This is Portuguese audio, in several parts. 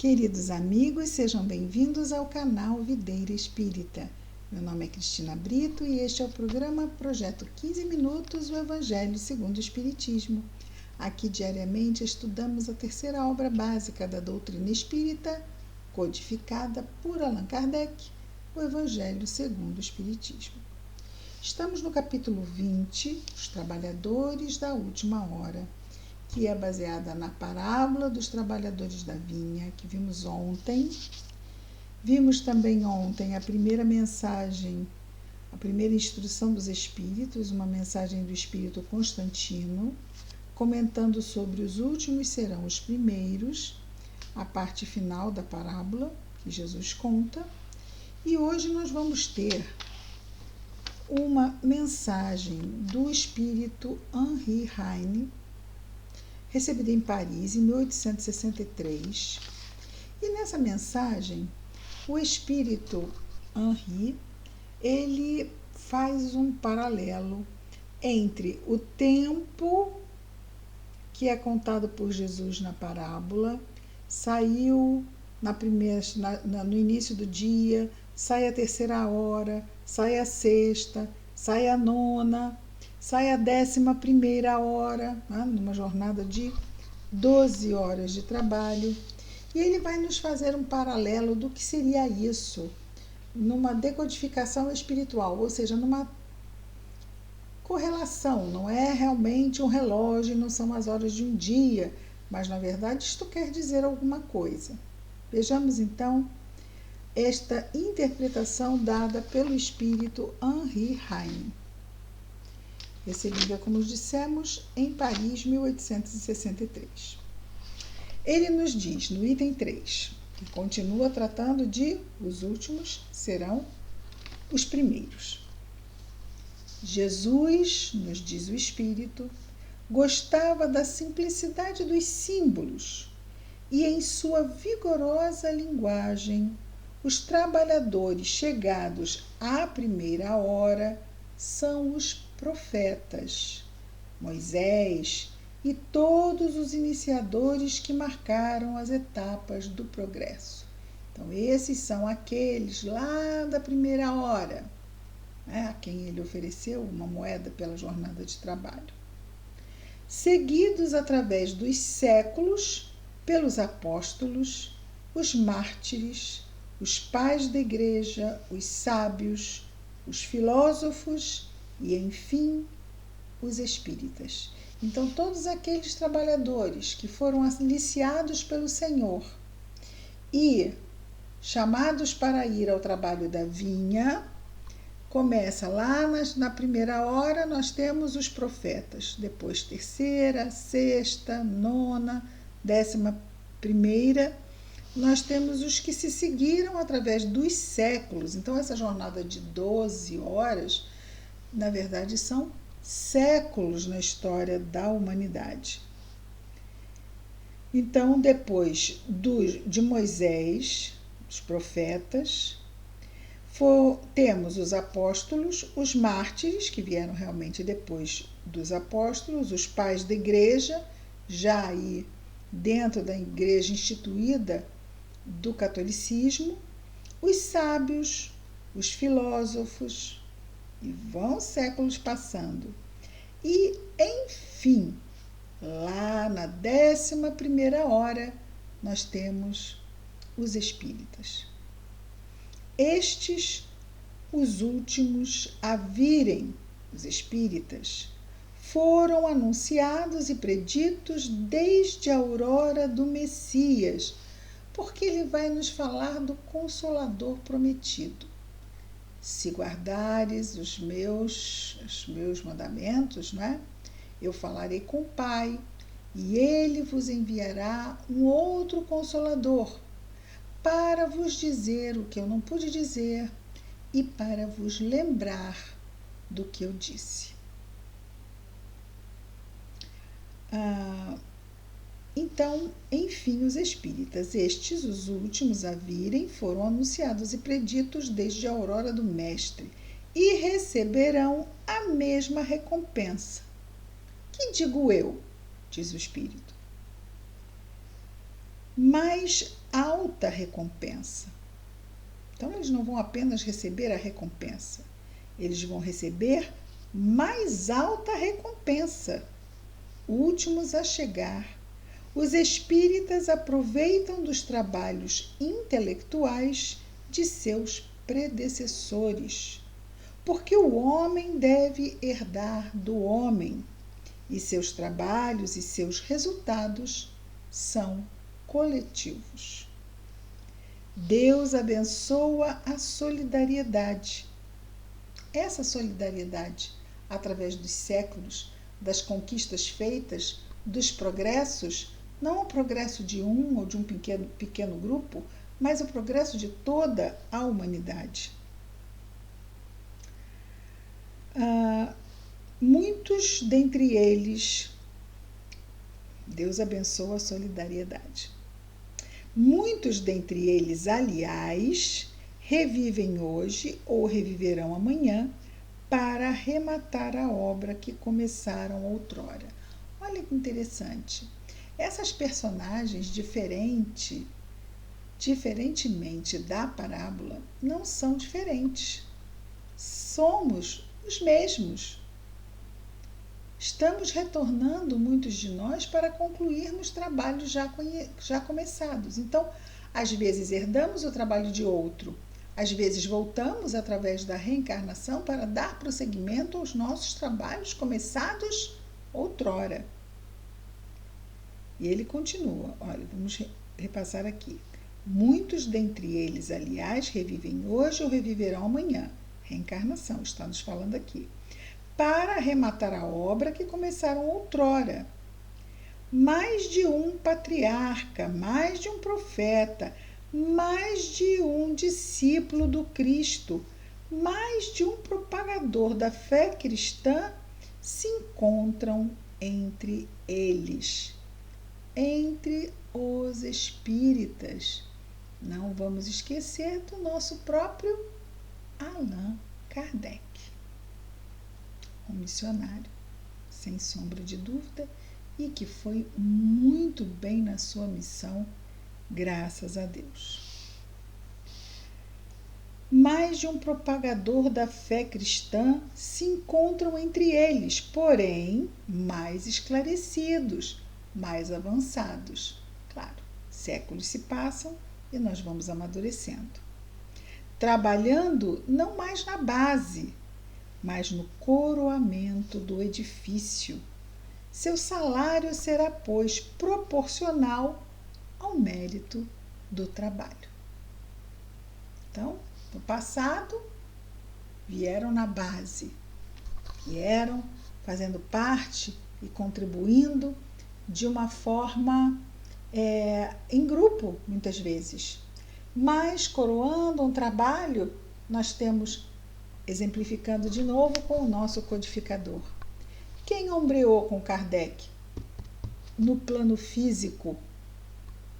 Queridos amigos, sejam bem-vindos ao canal Videira Espírita. Meu nome é Cristina Brito e este é o programa Projeto 15 Minutos, o Evangelho segundo o Espiritismo. Aqui diariamente estudamos a terceira obra básica da doutrina espírita, codificada por Allan Kardec, o Evangelho segundo o Espiritismo. Estamos no capítulo 20, Os Trabalhadores da Última Hora, que é baseada na parábola dos trabalhadores da vinha, que vimos ontem. Vimos também ontem a primeira mensagem, a primeira instrução dos Espíritos, uma mensagem do Espírito Constantino, comentando sobre os últimos serão os primeiros, a parte final da parábola que Jesus conta. E hoje nós vamos ter uma mensagem do Espírito Henri Heine, recebida em Paris em 1863. E nessa mensagem, o Espírito Henri, ele faz um paralelo entre o tempo que é contado por Jesus na parábola, saiu no início do dia, sai a terceira hora, sai a sexta, sai a nona, sai a 11ª hora, numa jornada de 12 horas de trabalho. E ele vai nos fazer um paralelo do que seria isso, numa decodificação espiritual, ou seja, numa correlação. Não é realmente um relógio, não são as horas de um dia, mas, na verdade, isto quer dizer alguma coisa. Vejamos, então, esta interpretação dada pelo Espírito Henri Heine, recebida, como dissemos, em Paris, 1863. Ele nos diz, no item 3, que continua tratando de os últimos serão os primeiros. Jesus, nos diz o Espírito, gostava da simplicidade dos símbolos e, em sua vigorosa linguagem, os trabalhadores chegados à primeira hora são os profetas, Moisés e todos os iniciadores que marcaram as etapas do progresso. Então, esses são aqueles lá da primeira hora, a quem ele ofereceu uma moeda pela jornada de trabalho. Seguidos através dos séculos pelos apóstolos, os mártires, os pais da igreja, os sábios, os filósofos e, enfim, os espíritas. Então, todos aqueles trabalhadores que foram aliciados pelo Senhor e chamados para ir ao trabalho da vinha, começa lá na primeira hora, nós temos os profetas, depois terceira, sexta, nona, 11ª, nós temos os que se seguiram através dos séculos. Então, essa jornada de 12 horas, na verdade, são séculos na história da humanidade. Então, depois de Moisés, os profetas, temos os apóstolos, os mártires, que vieram realmente depois dos apóstolos, os pais da igreja, já aí dentro da igreja instituída do catolicismo, os sábios, os filósofos, e vão séculos passando. E, enfim, lá na 11ª hora, nós temos os espíritas. Estes, os últimos a virem, os espíritas, foram anunciados e preditos desde a aurora do Messias, porque ele vai nos falar do Consolador prometido. Se guardares os meus mandamentos, eu falarei com o Pai, e ele vos enviará um outro Consolador, para vos dizer o que eu não pude dizer e para vos lembrar do que eu disse. Então, enfim, os espíritas, estes, os últimos a virem, foram anunciados e preditos desde a aurora do Mestre e receberão a mesma recompensa. Que digo eu, diz o Espírito? Mas alta recompensa. Então, eles não vão apenas receber a recompensa, eles vão receber mais alta recompensa. Últimos a chegar, os espíritas aproveitam dos trabalhos intelectuais de seus predecessores, porque o homem deve herdar do homem, e seus trabalhos e seus resultados são coletivos. Deus abençoa a solidariedade. Essa solidariedade, através dos séculos, das conquistas feitas, dos progressos, não o progresso de um ou de um pequeno grupo, mas o progresso de toda a humanidade. Muitos dentre eles, Deus abençoa a solidariedade. Muitos dentre eles, aliás, revivem hoje ou reviverão amanhã para arrematar a obra que começaram outrora. Olha que interessante. Essas personagens, diferentemente da parábola, não são diferentes. Somos os mesmos. Estamos retornando, muitos de nós, para concluirmos trabalhos já começados. Então, às vezes herdamos o trabalho de outro, às vezes voltamos através da reencarnação para dar prosseguimento aos nossos trabalhos começados outrora. E ele continua, olha, vamos repassar aqui. Muitos dentre eles, aliás, revivem hoje ou reviverão amanhã. Reencarnação, está nos falando aqui. Para arrematar a obra que começaram outrora. Mais de um patriarca, mais de um profeta, mais de um discípulo do Cristo, mais de um propagador da fé cristã se encontram entre eles, entre os espíritas. Não vamos esquecer do nosso próprio Allan Kardec, um missionário, sem sombra de dúvida, e que foi muito bem na sua missão, graças a Deus. Mais de um propagador da fé cristã se encontram entre eles, porém, mais esclarecidos, mais avançados. Claro, séculos se passam e nós vamos amadurecendo. Trabalhando não mais na base, mas no coroamento do edifício. Seu salário será, pois, proporcional ao mérito do trabalho. Então, no passado, vieram na base, vieram fazendo parte e contribuindo de uma forma em grupo, muitas vezes. Mas, coroando um trabalho, nós temos, exemplificando de novo com o nosso codificador. Quem ombreou com Kardec no plano físico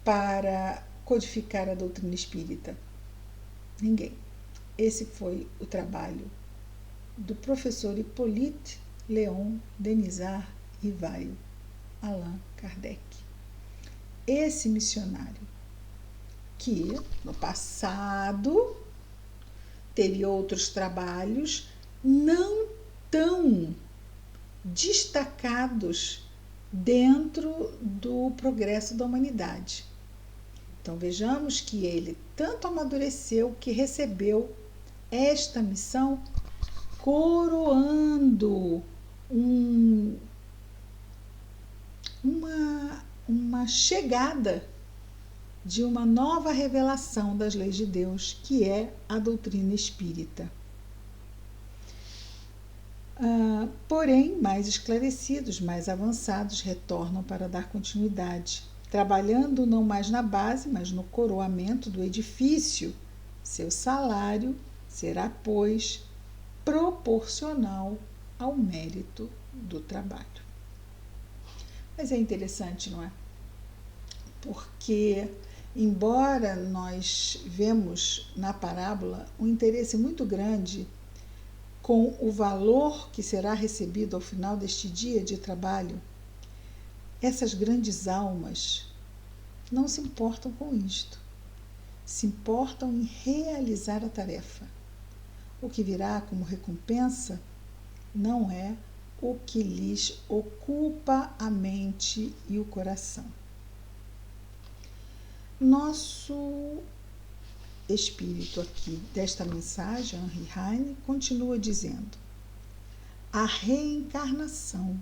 para codificar a doutrina espírita? Ninguém. Esse foi o trabalho do professor Hippolyte Léon Denisard Rivaio, Allan Kardec. Esse missionário que, no passado, teve outros trabalhos não tão destacados dentro do progresso da humanidade. Então, vejamos que ele tanto amadureceu que recebeu esta missão coroando uma chegada de uma nova revelação das leis de Deus, que é a doutrina espírita. Porém, mais esclarecidos, mais avançados, retornam para dar continuidade, trabalhando não mais na base, mas no coroamento do edifício. Seu salário será, pois, proporcional ao mérito do trabalho. Mas é interessante, não é? Porque, embora nós vemos na parábola um interesse muito grande com o valor que será recebido ao final deste dia de trabalho, essas grandes almas não se importam com isto. se importam em realizar a tarefa. O que virá como recompensa não é o que lhes ocupa a mente e o coração. Nosso espírito aqui desta mensagem, Henri Heine, continua dizendo: a reencarnação,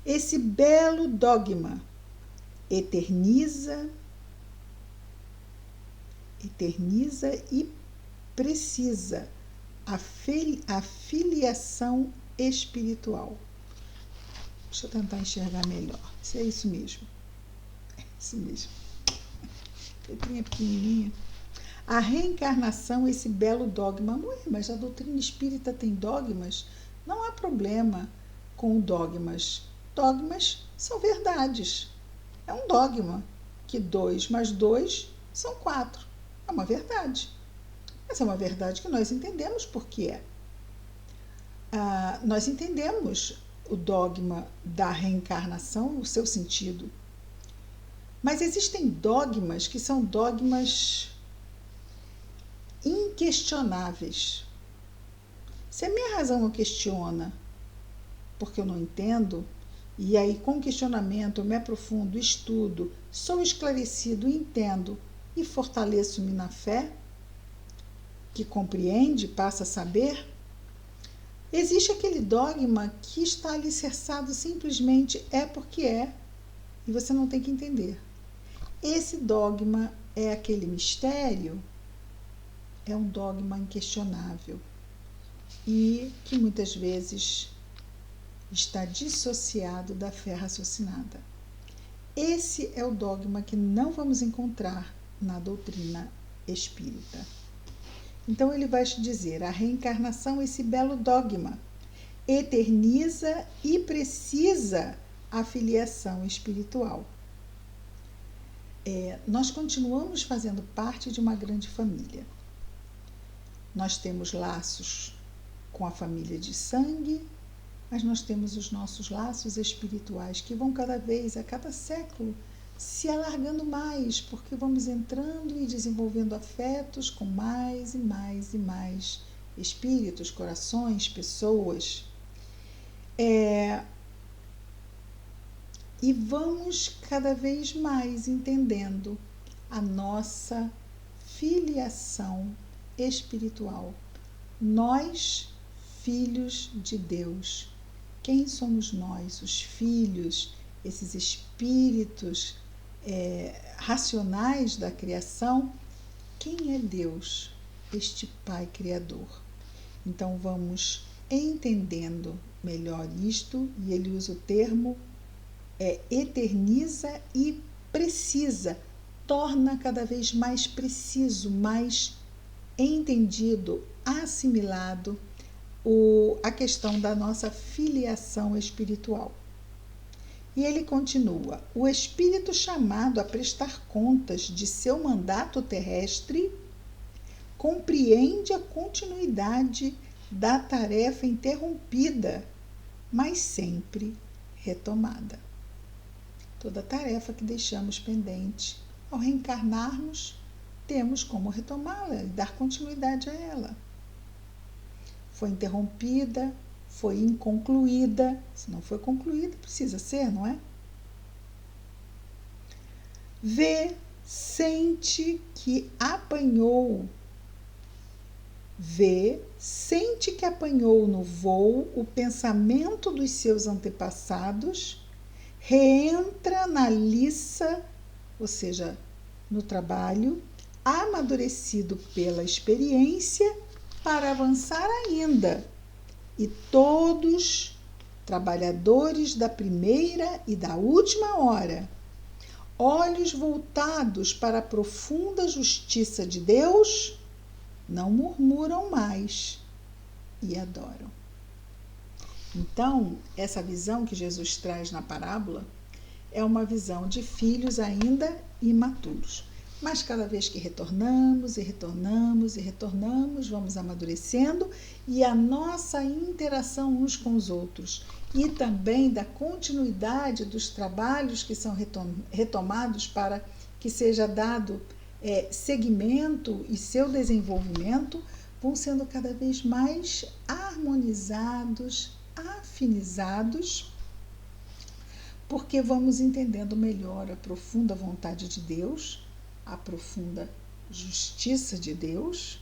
esse belo dogma, eterniza e precisa a filiação espiritual. Deixa eu tentar enxergar melhor. Se é isso mesmo. É isso mesmo. Letrinha pequenininha. A reencarnação, esse belo dogma. Ué, mas a doutrina espírita tem dogmas? Não há problema com dogmas. Dogmas são verdades. É um dogma que 2 mais 2 são 4. É uma verdade. Essa é uma verdade que nós entendemos por que é. Nós entendemos o dogma da reencarnação, o seu sentido. Mas existem dogmas que são dogmas inquestionáveis. Se a minha razão o questiona, porque eu não entendo, e aí com questionamento eu me aprofundo, estudo, sou esclarecido, entendo e fortaleço-me na fé, que compreende, passa a saber, existe aquele dogma que está alicerçado simplesmente é porque é, e você não tem que entender. Esse dogma é aquele mistério, é um dogma inquestionável e que muitas vezes está dissociado da fé raciocinada. Esse é o dogma que não vamos encontrar na doutrina espírita. Então ele vai te dizer, a reencarnação, esse belo dogma, eterniza e precisa a filiação espiritual. Nós continuamos fazendo parte de uma grande família. Nós temos laços com a família de sangue, mas nós temos os nossos laços espirituais que vão cada vez, a cada século, se alargando mais, porque vamos entrando e desenvolvendo afetos com mais e mais e mais espíritos, corações, pessoas. E vamos cada vez mais entendendo a nossa filiação espiritual. Nós, filhos de Deus. Quem somos nós, os filhos, esses espíritos racionais da criação? Quem é Deus, este Pai Criador? Então vamos entendendo melhor isto, e ele usa o termo eterniza e precisa, torna cada vez mais preciso, mais entendido, assimilado a questão da nossa filiação espiritual. E ele continua, o espírito chamado a prestar contas de seu mandato terrestre compreende a continuidade da tarefa interrompida, mas sempre retomada. Toda tarefa que deixamos pendente, ao reencarnarmos, temos como retomá-la e dar continuidade a ela. Foi interrompida, foi inconcluída. Se não foi concluída, precisa ser, não é? Vê, sente que apanhou. Vê, sente que apanhou no voo o pensamento dos seus antepassados, reentra na liça, ou seja, no trabalho, amadurecido pela experiência, para avançar ainda. E todos, trabalhadores da primeira e da última hora, olhos voltados para a profunda justiça de Deus, não murmuram mais e adoram. Então, essa visão que Jesus traz na parábola é uma visão de filhos ainda imaturos. Mas cada vez que retornamos e retornamos e retornamos, vamos amadurecendo, e a nossa interação uns com os outros e também da continuidade dos trabalhos que são retomados para que seja dado segmento e seu desenvolvimento vão sendo cada vez mais harmonizados, afinizados, porque vamos entendendo melhor a profunda vontade de Deus, a profunda justiça de Deus,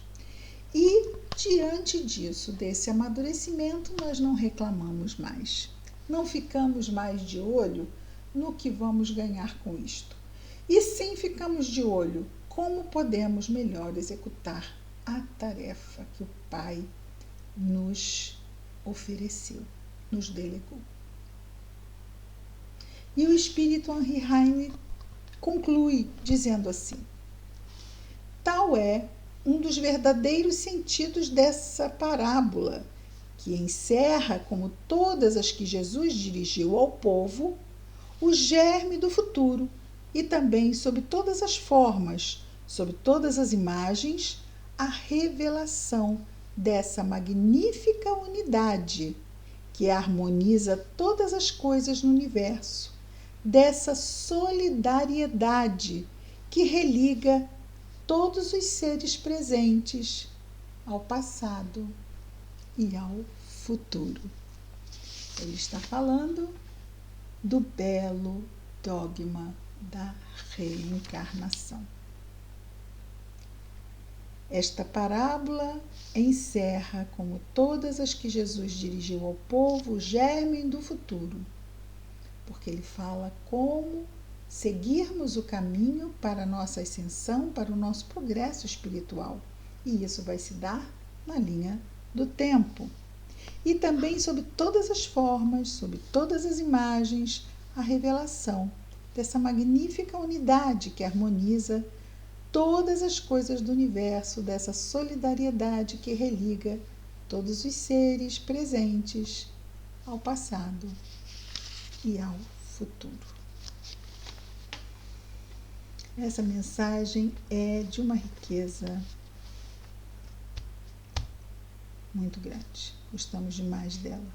e diante disso, desse amadurecimento, nós não reclamamos mais, não ficamos mais de olho no que vamos ganhar com isto, e sim ficamos de olho como podemos melhor executar a tarefa que o Pai nos ofereceu, nos delegou. E o Espírito Henri Heine conclui dizendo assim: tal é um dos verdadeiros sentidos dessa parábola, que encerra, como todas as que Jesus dirigiu ao povo, o germe do futuro e também, sob todas as formas, sob todas as imagens, a revelação dessa magnífica unidade que harmoniza todas as coisas no universo, dessa solidariedade que religa todos os seres presentes ao passado e ao futuro. Ele está falando do belo dogma da reencarnação. Esta parábola encerra, como todas as que Jesus dirigiu ao povo, o germe do futuro, porque ele fala como seguirmos o caminho para a nossa ascensão, para o nosso progresso espiritual. E isso vai se dar na linha do tempo. E também, sob todas as formas, sob todas as imagens, a revelação dessa magnífica unidade que harmoniza todas as coisas do universo, dessa solidariedade que religa todos os seres presentes ao passado e ao futuro. Essa mensagem é de uma riqueza muito grande. Gostamos demais dela.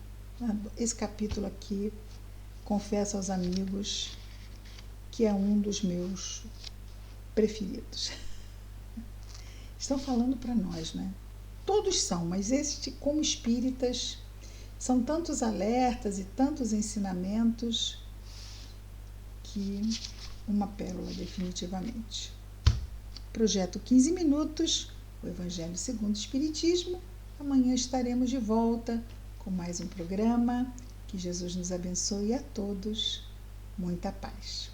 Esse capítulo aqui, confesso aos amigos que é um dos meus preferidos. Estão falando para nós, né? Todos são, mas este, como espíritas, são tantos alertas e tantos ensinamentos que uma pérola definitivamente. Projeto 15 minutos, o Evangelho segundo o Espiritismo. Amanhã estaremos de volta com mais um programa. Que Jesus nos abençoe a todos. Muita paz.